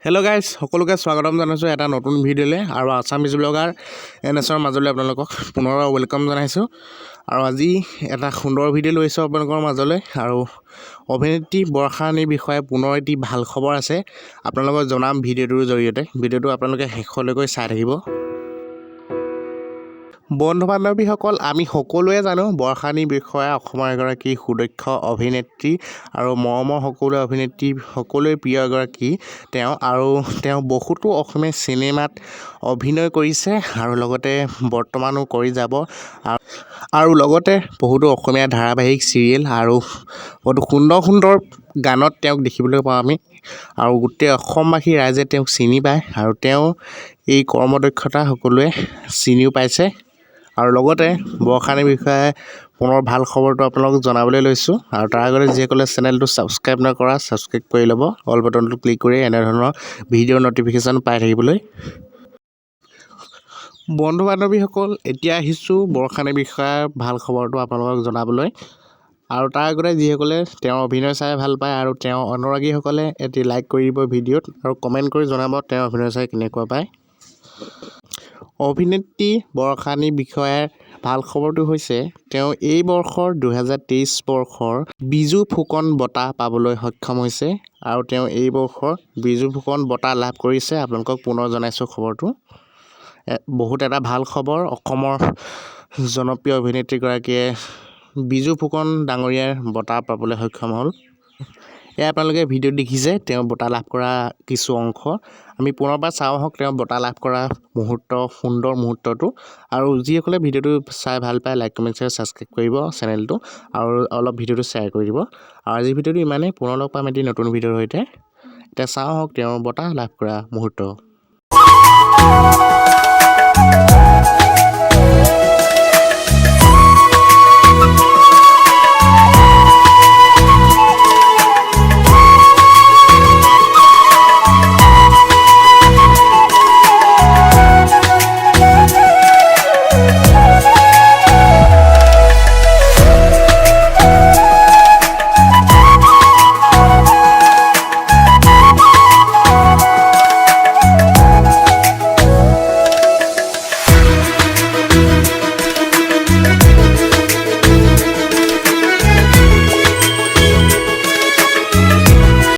hello' guys সকলোকে স্বাগতম জনাইছোঁ এটা নতুন ভিডিঅ'লৈ আৰু আছামিজ ব্লগাৰ NSৰ মাজলৈ আপোনালোকক পুনৰ ৱেলকাম জনাইছোঁ আৰু আজি এটা সুন্দৰ ভিডিঅ' লৈছোঁ আপোনালোকৰ মাজলৈ আৰু অভিনেত্ৰী বৰ্ষা ৰাণীৰ বিষয়ে পুনৰ এটি ভাল খবৰ আছে আপোনালোকক জনাম ভিডিঅ'টোৰ জৰিয়তে ভিডিঅ'টো আপোনালোকে শেষলৈকৈ চাই থাকিব বন্ধু বান্ধৱীসকল আমি সকলোৱে জানো বৰ্ষা ৰাণীৰ বিষয়ে অসমৰ এগৰাকী সুদক্ষ অভিনেত্ৰী আৰু মৰমৰ সকলো অভিনেত্ৰী সকলোৱে প্ৰিয় এগৰাকী তেওঁ বহুতো অসমীয়া চিনেমাত অভিনয় কৰিছে আৰু লগতে বৰ্তমানো কৰি যাব আৰু লগতে বহুতো অসমীয়া ধাৰাবাহিক চিৰিয়েল আৰু বহুতো সুন্দৰ গানত তেওঁক দেখিবলৈ পাওঁ আমি আৰু গোটেই অসমবাসী ৰাইজে তেওঁক চিনি পায় আৰু তেওঁ এই কৰ্মদক্ষতা সকলোৱে চিনিও পাইছে আৰু লগতে বৰ্ষা ৰাণীৰ বিষয়ে পুনৰ ভাল খবৰটো আপোনালোকক জনাবলৈ লৈছোঁ আৰু তাৰ আগতে যিসকলে চেনেলটো ছাবস্ক্ৰাইব নকৰা ছাবস্ক্ৰাইব কৰি ল'ব অল বাটনটো ক্লিক কৰি এনেধৰণৰ ভিডিঅ'ৰ ন'টিফিকেশ্যন পাই থাকিবলৈ বন্ধু বান্ধৱীসকল এতিয়া আহিছোঁ বৰ্ষা ৰাণীৰ বিষয়ে ভাল খবৰটো আপোনালোকক জনাবলৈ আৰু তাৰ আগতে যিসকলে তেওঁৰ অভিনয় চাই ভাল পায় আৰু তেওঁৰ অনুৰাগীসকলে এটি লাইক কৰি দিব ভিডিঅ'ত আৰু কমেণ্ট কৰি জনাব তেওঁ অভিনয় চাই কেনেকুৱা পায় অভিনেত্ৰী বৰ্ষা ৰাণীৰ বিষয়ে ভাল খবৰটো হৈছে তেওঁ এই বৰ্ষৰ 2023 বৰ্ষৰ বিজু ফুকন বঁটা পাবলৈ সক্ষম হৈছে আৰু তেওঁ এই বৰ্ষৰ বিজু ফুকন বঁটা লাভ কৰিছে আপোনালোকক পুনৰ জনাইছোঁ খবৰটো বহুত এটা ভাল খবৰ অসমৰ জনপ্ৰিয় অভিনেত্ৰীগৰাকীয়ে বিজু ফুকন ডাঙৰীয়াৰ বঁটা পাবলৈ সক্ষম হ'ল এয়া আপোনালোকে ভিডিঅ'ত দেখিছে তেওঁ বঁটা লাভ কৰা কিছু অংশ আমি পুনৰবাৰ চাওঁ আহক তেওঁ বঁটা লাভ কৰা সুন্দৰ মুহূৰ্তটো আৰু যিসকলে ভিডিঅ'টো চাই ভাল পায় লাইক কমেণ্ট শ্বেয়াৰ ছাবস্ক্ৰাইব কৰিব চেনেলটো আৰু অলপ ভিডিঅ'টো শ্বেয়াৰ কৰি দিব আৰু আজি ভিডিঅ'টো ইমানেই পুনৰ লগ পাম এটি নতুন ভিডিঅ'ৰ সৈতে এতিয়া চাওঁ আহক তেওঁৰ বঁটা লাভ কৰা মুহূৰ্ত